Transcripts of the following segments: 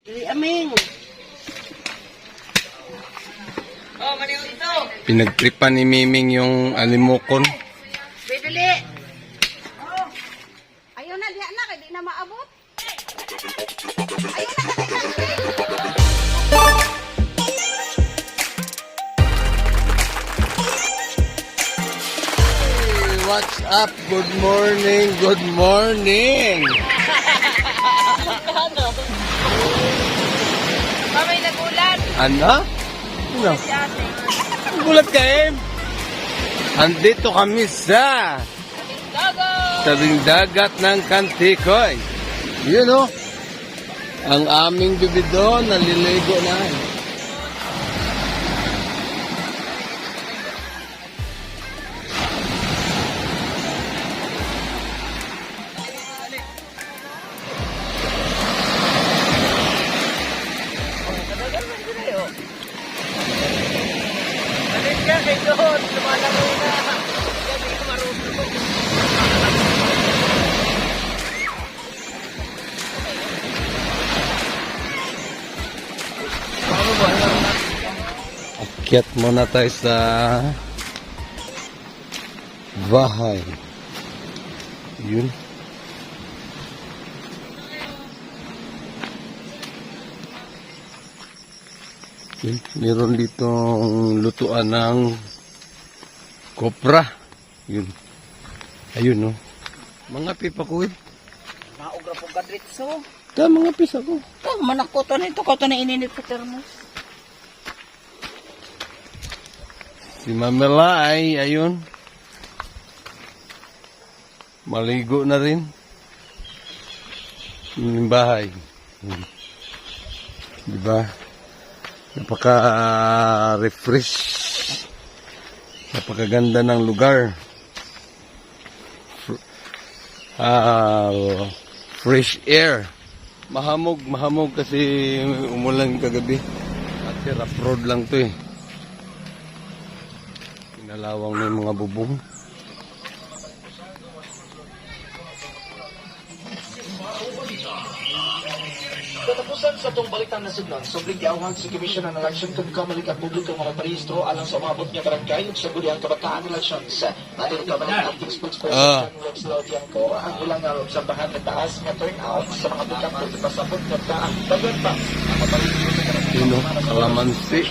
Aming. Pinagtripan ni Miming yung alimokon. Bidali. Ayun na, diha na, kaya di na maabot. Ayun na, What's up? Good morning, good morning. Mamay nagulat. Ano? Ano? Si ate. Gulat ka eh. Andito kami sa tabing dagat ng Kantikoy. Yun o. Ang aming bibido naliligo na. Akyat muna tayo sa bahay. Yun. Yun. Meron ditong lutuan ng kopra. Yun. Ayun no. Mga pipa ko eh. Naugra po kadritso. Mga pisa ko. Oh, manakoto na ito. Koto na ininit sa termos. Si Mamela ay, ayun. Maligo na rin. Yung bahay. Diba? Napaka-refresh. Napakaganda ng lugar. Fresh air. Mahamog kasi umulan kagabi. Kasi rough road lang to eh. Pinalawang na yung mga bubong. Katapusan sa itong balitang nasudlan, subling giawhag si Commission on Election kung kamalik ang publiko mga parehistro alang sa umabot niya barangay ug sa Buliang Kabataan Elections. Natin kamalik ang acting spokesperson ng Rex Laudianco ang ilang obserbahan na taas nga turnout sa mga butang pagpasabot ng daan. Dagan pa ang maparehistro sa Sino? Kalamansi.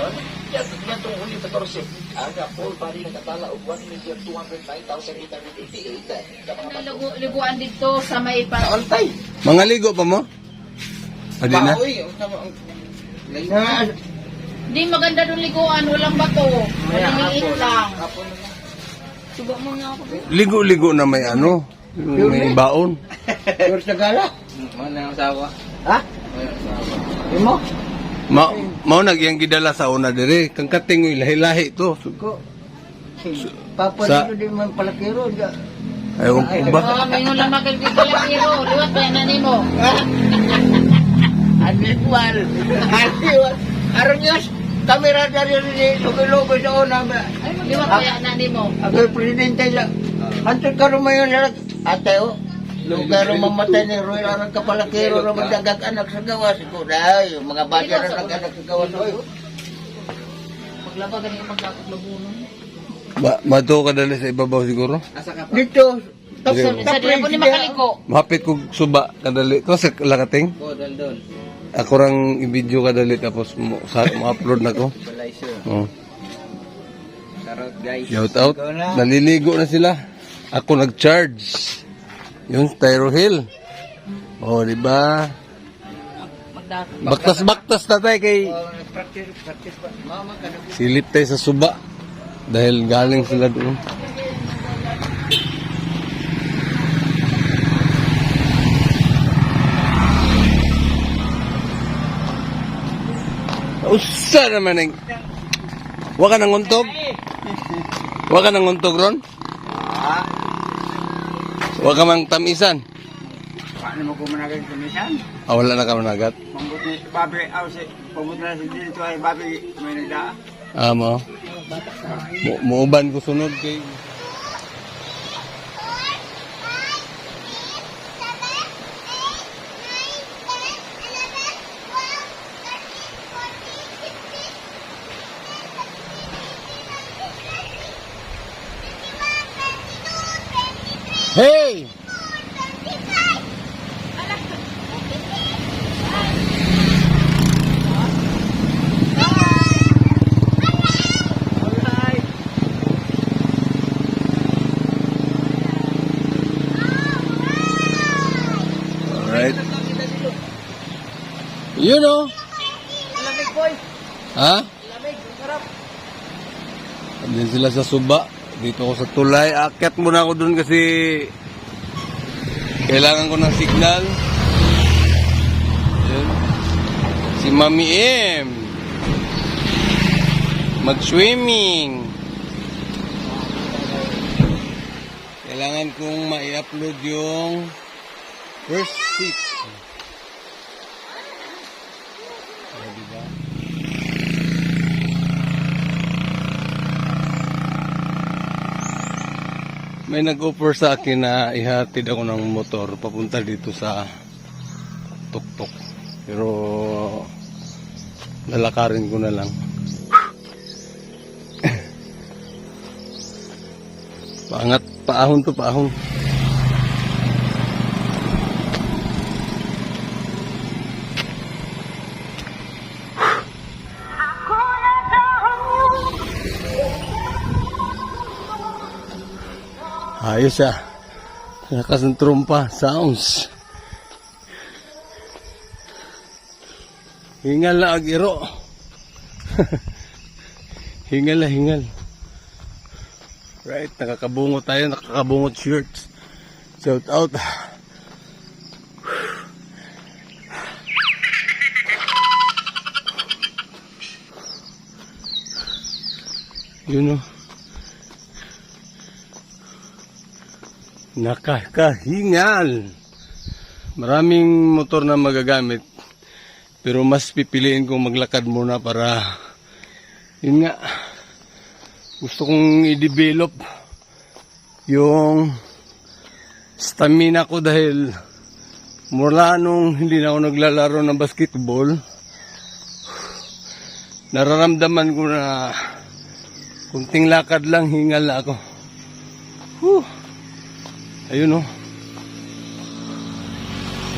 yan itong Hulyo 14, ang poll body nagkatala og 1,209,888 Liguan dito sa may Altay! Mga ligo pa mo? Adi na? Di maganda doon liguan, walang bato. Maliliit lang. Subo mo nga ako. Ligo-ligo na may ano? May baon. Yours na gala? Mana ang asawa? Ha? Imo? Mao nagyang gidala sa una dire. Kang kating lahi-lahi to. Ko. Papa Sa- dito di man palakiro. Ayaw ko ba? May ulang magagdi pala pero liwat pa yan mo. Anitual. Anitual. Aron yos. Kamera dari ni lugo-lugo sa una. Liwat pa yan mo. Ako presidente lang. Antod ka rumayon lang. Ate o. Lugar mamatay ni Roy Arang kapalakiro na magdagag anak sa gawas. Iko dahil mga bata na nag-anak sa gawas. Paglaba ganito magkakaglabunan. Mato ka dali sa ibabaw siguro. Asa ka pa? Dito. Sa di po ni makaliko. Mahapit kog suba kadali. Ko sa lakating. Ko, daldol. Ako rang i-video kadali tapos mo-upload na ko. Balay sir. Oh. Charot guys. Shout out. Naliligo na sila. Ako nag-charge. Yung Tyro Hill. Oh, di ba? Baktas-baktas na tayo kay Practice pa. Mama ka na. silip tayo sa suba. Dahil galing sila doon. Usa naman ang... Wa ka nang untog? Wa ka nang untog ron? Wa ka mang tamisan? Paano mo kumanagan sa misan? Wala na ka managat? Pambuti, babi, si pambuti na si dito ay babi, may nagdaa. Mo. Muuban ko sunod kay... Yun o. Lamig, boy. Ha? Lamig, sarap. Andun sila sa suba. Dito ako sa tulay. Akyat muna ako dun kasi kailangan ko ng signal. Yun. Si Mami M. Mag-swimming. Kailangan kong ma-upload yung first six. Diba? May nag-offer sa akin na ihatid ako ng motor papunta dito sa tuktok. Pero lalakarin ko na lang. Paangat, paahon to, paahon. Ayos ah. Lakas ng trompa. Sounds. Hingal na agiro. Hingal na hingal. Right. Nakakabungot tayo. Nakakabungot shirts. Shout out. Yun o. Nakakahingal. Maraming motor na magagamit. Pero mas pipiliin kong maglakad muna para yun nga. Gusto kong i-develop yung stamina ko dahil mula nung hindi na ako naglalaro ng basketball, nararamdaman ko na kunting lakad lang hingal na ako. Whew. Ayun o.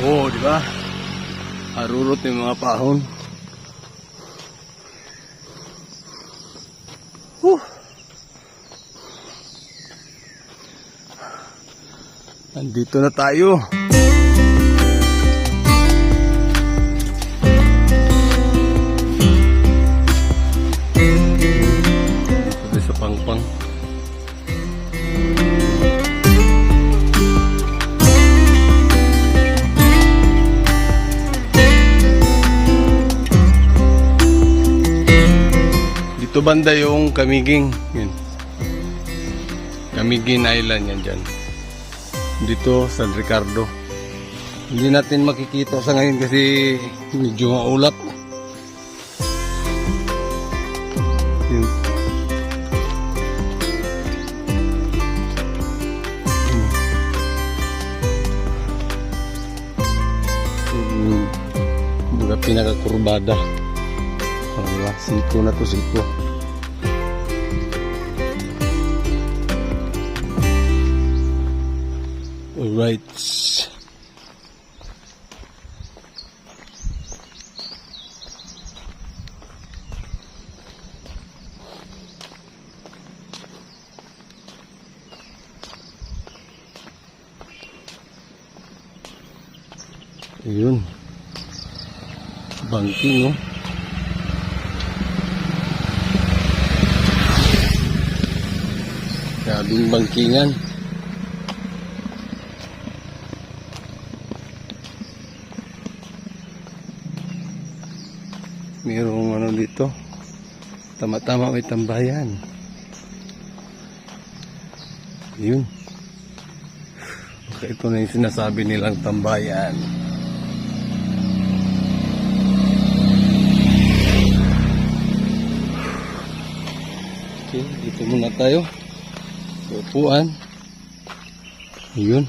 Oh, di ba? Harurot yung mga pahon. Nandito na tayo. Dito sa Pangpang. Dito banda yung Camiguin. Yun. Camiguin Island yan dyan. Dito San Ricardo. Hindi natin makikita sa ngayon kasi medyo maulap. Yun. Mga pinakakurbada. Siko na to, siko. Alright. Ayun. Bangking, oh. Sabing bangkingan. Mayroong ano dito. Tama-tama may tambayan. Yun. Okay, ito na yung sinasabi nilang tambayan. Okay, dito muna tayo. Upuan. Yun.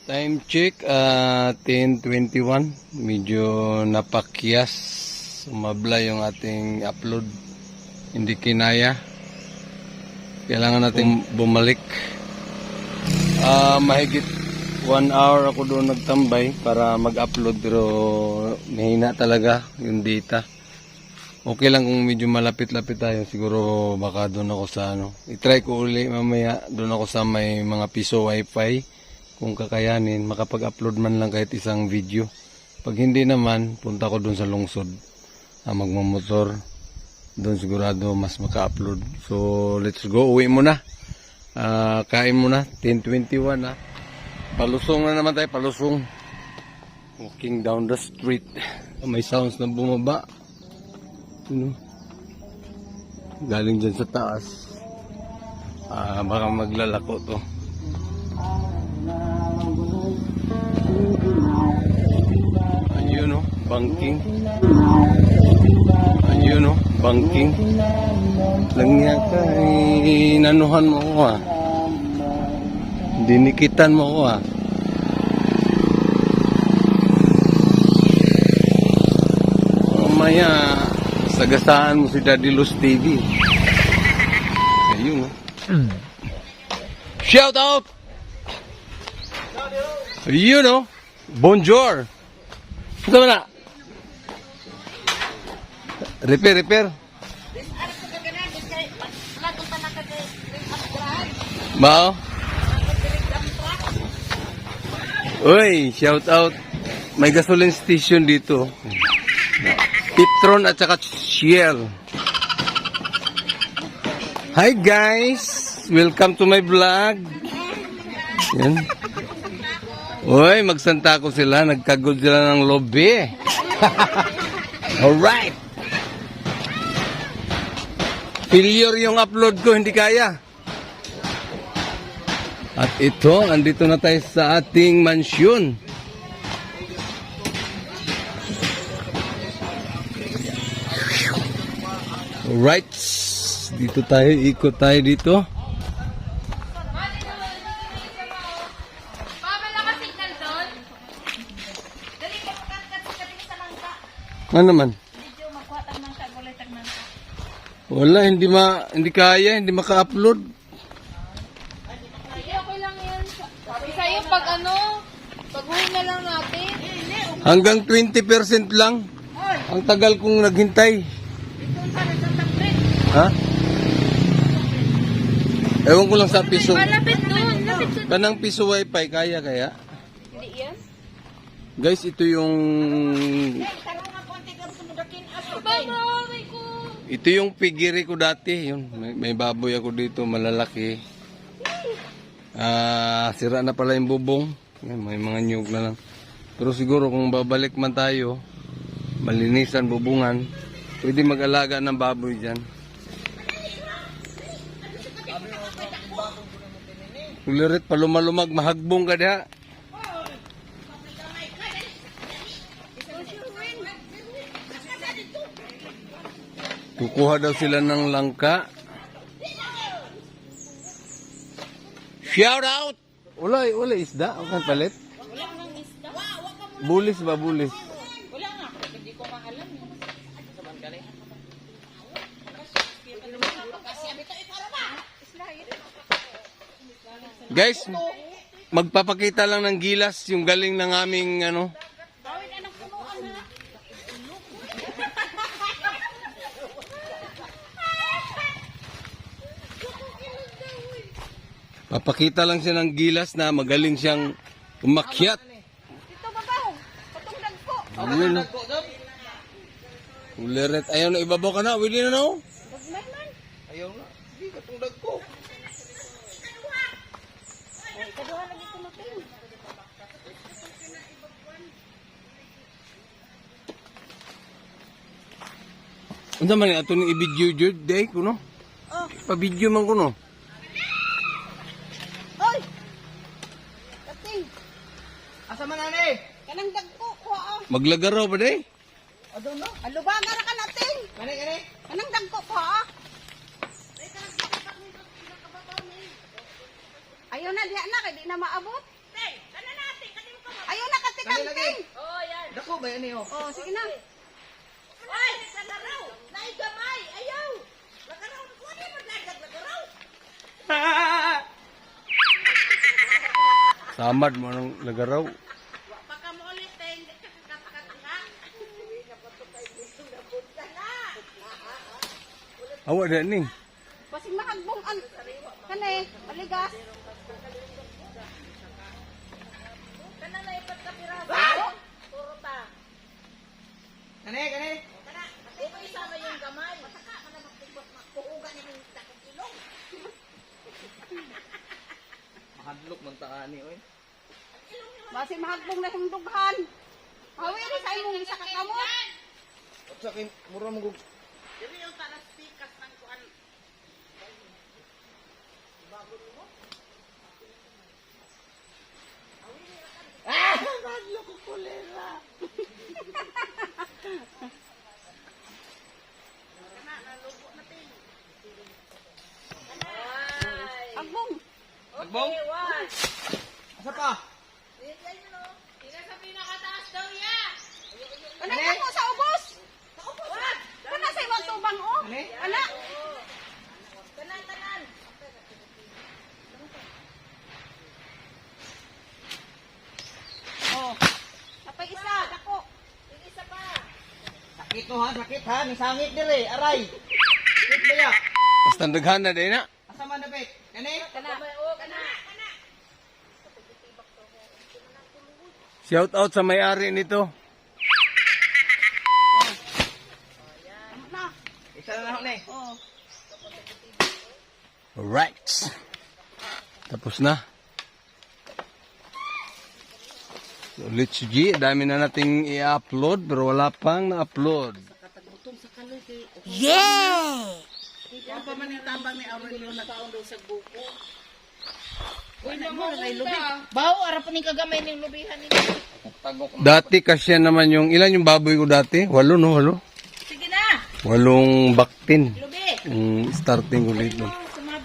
Time check 10:21. Medyo napakyas. Sumabla yung ating upload. Hindi kinaya. Kailangan natin bumalik. Mahigit 1 hour ako doon nagtambay para mag-upload pero mahina talaga yung data. Okay lang kung medyo malapit-lapit tayo. Siguro baka doon ako sa ano. I-try ko uli mamaya. Doon ako sa may mga piso wifi. kung kakayanin, makapag-upload man lang kahit isang video. Pag hindi naman, punta ko dun sa lungsod. Magmamotor. Doon sigurado mas maka-upload. So, let's go. Uwi muna. Kain muna. 10:21 na. Palusong na naman tayo. Palusong. Walking down the street. May sounds na bumaba. Galing dyan sa taas. Baka maglalako to. Ayun o. Banking. Ayun o. Banking. Langya ka. Inanuhan mo ko Dinikitan mo ko Mamaya, sagasaan mo si Daddy Luz TV. Ayun Shout out! Ayun Bonjour! Ito mo na. Repair. Bao? Uy, shout out. May gasoline station dito. Petron at saka Shell. Hi guys! Welcome to my vlog. Yan. Uy, magsanta ko sila. Nagkagod sila ng lobby. Alright. Failure yung upload ko, hindi kaya. At ito, andito na tayo sa ating mansyon. Alright. Dito tayo, ikot tayo dito. Ano naman? Wala, hindi kaya, hindi maka-upload. Okay lang yan. Sa'yo pag pag-uwi na lang natin. Hanggang 20% lang. Ang tagal kong naghintay. Ha? Ewan ko lang sa piso. Malapit doon. Lapit doon. Kanang piso wifi, kaya? Hindi yan. Guys, ito yung... Ito yung pigiri ko dati. Yun, may baboy ako dito, malalaki. Sira na pala yung bubong. May mga nyug na lang. Pero siguro kung babalik man tayo, malinisan, bubungan, pwede mag-alaga ng baboy dyan. Ulirit, palumalumag, mahagbong ka diha. Kukuha daw sila ng langka. Shout out! Wala isda. Ang palit. Wala nang isda. Bulis ba, bulis? Wala nga. Hindi ko maalam. Guys, magpapakita lang ng gilas yung galing ng aming Papakita lang siya ng gilas na magaling siyang umakyat. Dito babaw. Patungdag ko. Ayun na. Ulirit. Ayaw na, ibabaw ka na. Willy na no? Dagman man. Ayaw na. Hindi, katungdag ko. Kaduha lagi ko natin. Ano man ito ni i-video jud day kuno? Oh. Pa-video man kuno. Oy! Kating. Asa man ani? Kanang dagko ko Maglagaraw pa day? Adon no? Alubaga ra ka natin. Kani? Kanang dagko ko Ayaw na diha na kay di na maabot. Hey, kana natin kani mo ka. Ayaw na katikang ting. Oh, yan. Dako ba ani oh? Oh, sige na. Oy, lagaraw. Nay gamay. Ayaw. Lagaraw ko di mo lagaraw. Samad mo ng lagaraw. Baka mo ulit hindi ka kakatanga. Awa na ni. Pasing makagbong an. Kani, maligas. Kani, kani. Ito isama yung kamay. Mahadlok man taani oy. Basi mahagbong na yung dughan. Hawi rin sa imong isa ka kamot. At sa akin, mura mo gug. Agbong. Agbong? Asa pa? Ano mo sa ubos? Kana sa imong tubang o? Ana. Oh. Napay isa, dako. Sakit no ha, sakit ha. Nisangit dili, aray. Sakit ba ya? Basta daghan na din na. Asa man dapit? Kani? Shout out sa may-ari nito. Na. Isa na ako ni. Oh. Alright. Tapos na. So, let's G. Dami na nating i-upload pero wala pang na-upload. Bawo, arapan ni kagamay ng lubihan nila. Dati kasi naman yung, ilan yung baboy ko dati? 8 no, 8? Sige na, 8 baktin. lubi. Starting ko dito.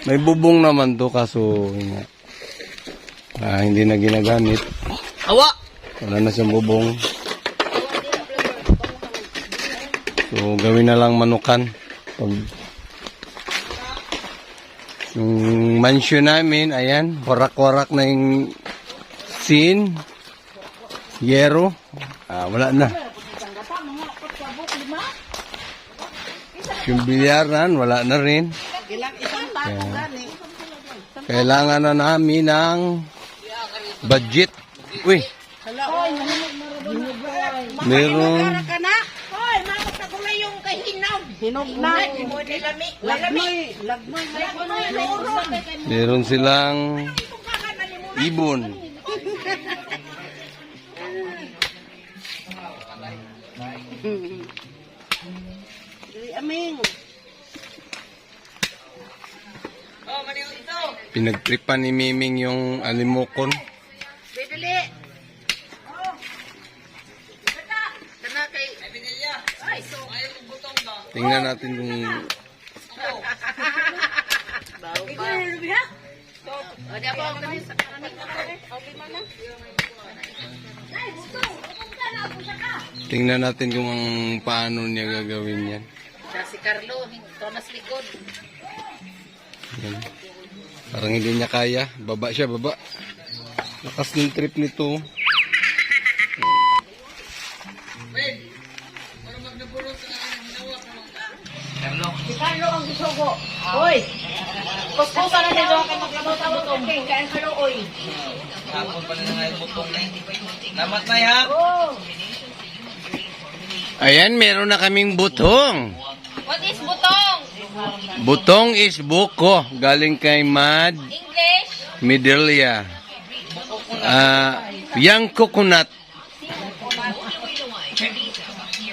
May bubong naman to kaso yun nga. Hindi na ginagamit. Awa! Wala na siyang bubong. So gawin na lang manukan. Pag yung mansion namin, ayan, warak-warak na yung scene. Yero. Wala na. Yung bilyaran, wala na rin. Kailangan na namin ng budget. Uy. Meron. Kana. Hoy, manok na kulay yung kahinog. Hinog na. Lagmoy. Meron silang ibon. Dili aming. Pinagtripan ni Miming yung alimokon. Bibili. Kana kay Ay, so ayaw ng butong ba? Tingnan natin kung O, di ako ang ganin sa kanin na ko. tingnan natin kung paano niya gagawin yan. Siya si Carlo, ito na sa likod. Yan. Parang hindi niya kaya. Baba siya, baba. Lakas ng trip nito. Si Carlo ang gisugo. Hoy! Kuskusa na nito kay maglabaw-tawa ko. Okay, kain Carlo, oy. Hapon pa na nga yung butong na. Lamat na ya. Oh! Ayan, meron na kaming butong. What is butong? Butong is buko. Galing kay Mad English? Midelia. Young coconut.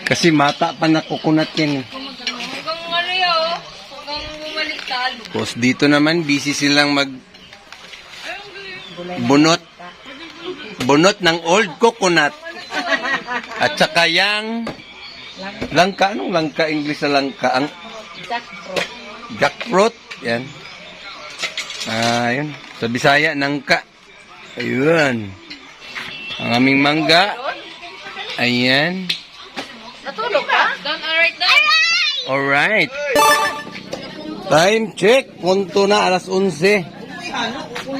Kasi mata pa na coconut yan. Hanggang ano yun? Hanggang bumaliktad. Tapos dito naman, busy silang bunot. Bunot ng old coconut. At saka yang langka. Anong langka? English na langka. Ang jackfruit. Yan. Yun. Sa Bisaya, nangka. Ayun. Ang aming mangga. Ayan. Natulog ka? Don't alright down. Alright. Time check. Punto na. Alas 11.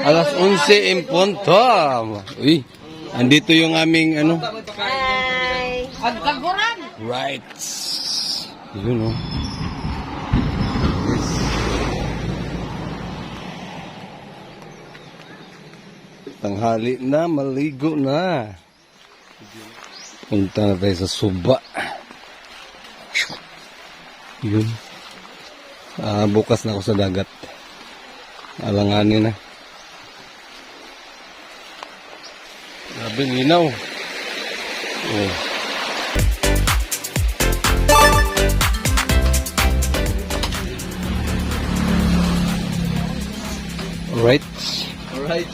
Alas 11 in punto. Uy. Andito yung aming ano. Hi! Agkaguran! Right. Yun o. Tanghali na, maligo na. Punta na tayo sa Suba. Yun. Bukas na ako sa dagat. Alanganin na. Grabe, linaw. Oh. Alright. Alright.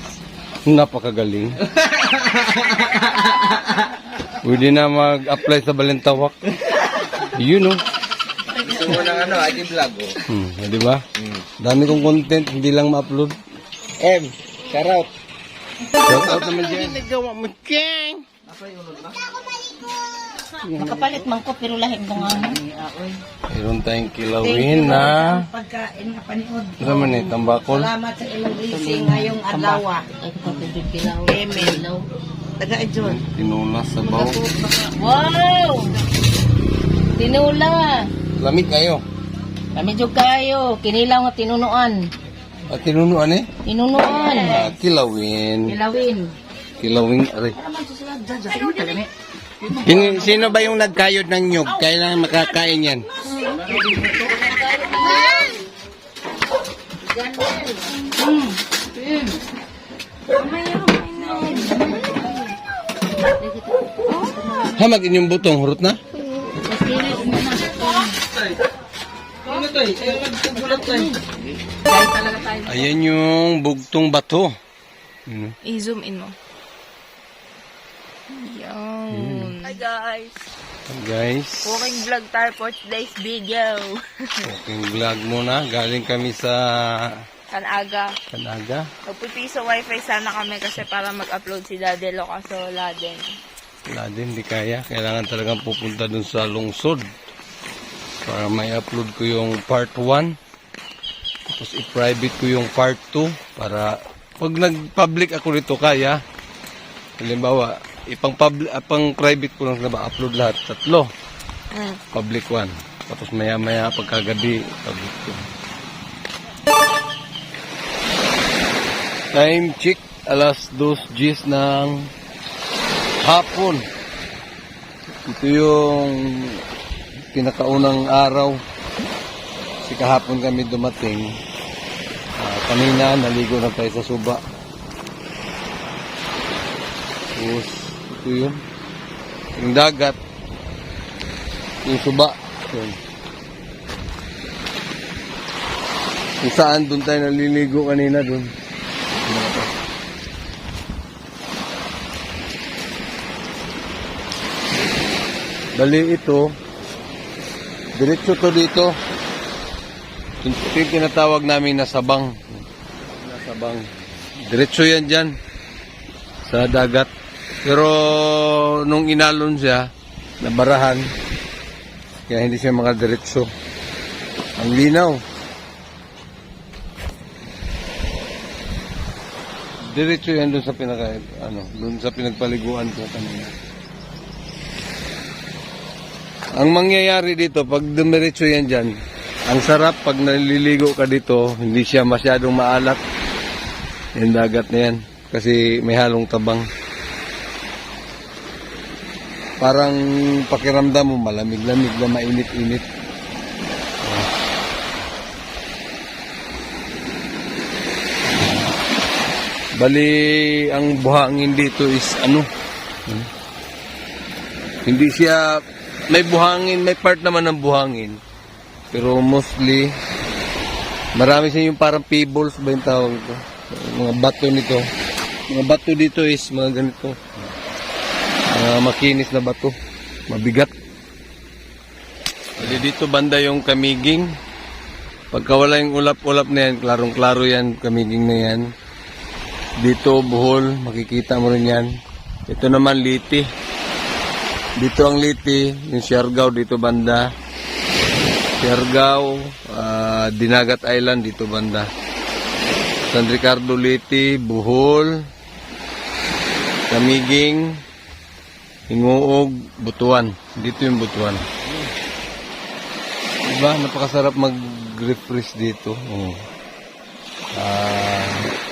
Napakagaling. Pwede na mag-apply sa Balintawak. Yun, no? Gusto mo ng ano, ating vlog, oh. Di ba? Dami kong content, hindi lang ma-upload. Shout out. Shout out naman dyan. Nagawa mo, Cheng! Makapalit man ko, pero lahing ko nga. Mayroon tayong kilawin na... Pagkain na paniod. Ano naman eh, tambakol. Salamat sa ilang blessing ngayong adlaw. Amen. Taga John. Tinulas sa baw. Wow! Tinula. Lamig kayo. Kami jud kayo. Kinilaw nga tinunuan. Tinunuan eh? Tinunuan. Kilawin. Kilawin. Kilawin, aray. Sino ba yung nagkayod ng nyug? Kailangan makakain yan. Hamag inyong butong, hurot na? Ayan yung bugtong bato. I-zoom in mo. Yan. Hi guys. Guys, Walking vlog tayo for today's video. walking vlog muna. Galing kami sa Kanaga. Kanaga. Magpipiso wifi sana kami kasi para mag-upload si Daddy Lo kaso wala din. Wala din, di kaya. Kailangan talagang pupunta dun sa lungsod. Para may upload ko yung part 1. Tapos i-private ko yung part 2. Para pag nag-public ako nito kaya. Halimbawa, ipang-private ko lang na ba-upload lahat. 3. Public 1. Tapos maya-maya pagkagabi, public 2. Time check, alas 2:10 ng hapon. Ito yung pinakaunang araw. Kasi kahapon kami dumating. Kanina, naligo na tayo sa Suba. Tapos, ito yun. Yung dagat. Yung Suba. Yun. Kung saan, doon tayo naliligo kanina doon. Bali ito, diretso to dito. Ito yung tinatawag namin na sabang. Nasabang. Diretso yan dyan sa dagat. Pero nung inalon siya, nabarahan. Kaya hindi siya makadiretso. Ang linaw. Diretso yan doon sa doon sa pinagpaliguan ko kanina. Ang mangyayari dito, pag dumiretso yan dyan, ang sarap pag naliligo ka dito, hindi siya masyadong maalat. Yung dagat na yan. Kasi may halong tabang. Parang pakiramdam mo, malamig-lamig na mainit-init. Bali, ang buhangin dito is hindi siya, may buhangin, may part naman ng buhangin. Pero mostly, marami siya yung parang pebbles ba yung tawag ito? Mga bato nito. Mga bato dito is mga ganito. Makinis na bato. Mabigat. Bali dito banda yung kamiging. Pagka wala yung ulap-ulap na yan, klarong-klaro yan, kamiging na yan. Dito, Bohol, makikita mo rin yan. Ito naman, Liti. Dito ang Liti, yung Siargao, dito banda. Siargao, Dinagat Island, dito banda. San Ricardo, Liti, Bohol, Kamiging, Hinguog, Butuan. Dito yung Butuan. Diba? Napakasarap mag-refresh dito.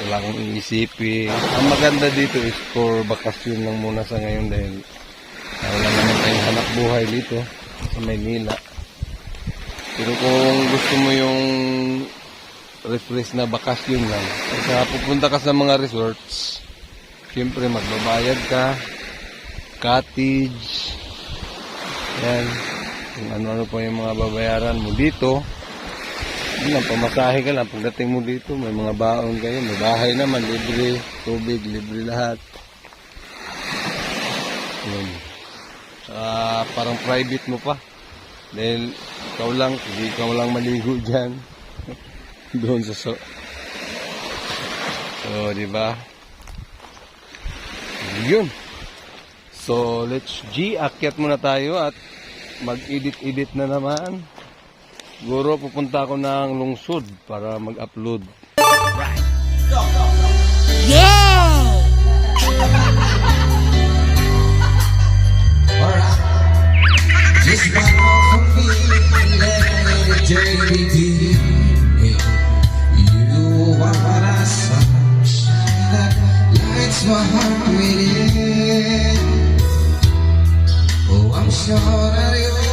Wala kong iisipin. Ang maganda dito is for bakasyon lang muna sa ngayon dahil hanap buhay dito sa Maynila. Pero kung gusto mo yung refresh na bakasyon lang, kaya pupunta ka sa mga resorts, siyempre magbabayad ka, cottage, yan, kung ano-ano pa yung mga babayaran mo dito. Yun lang, pamasahe ka lang. Pagdating mo dito, may mga baon kayo, may bahay naman, libre, tubig, libre lahat. Yun. Parang private mo pa. Dahil ikaw lang, hindi ikaw lang maligo dyan. Doon sa so, diba? Yun. So, let's akyat muna tayo at mag-edit na naman. Siguro pupunta ako ng lungsod para mag-upload. Just bow for me and let it dirty deep. You are what I sunshine that lights my heart with it. Oh, I'm sure that you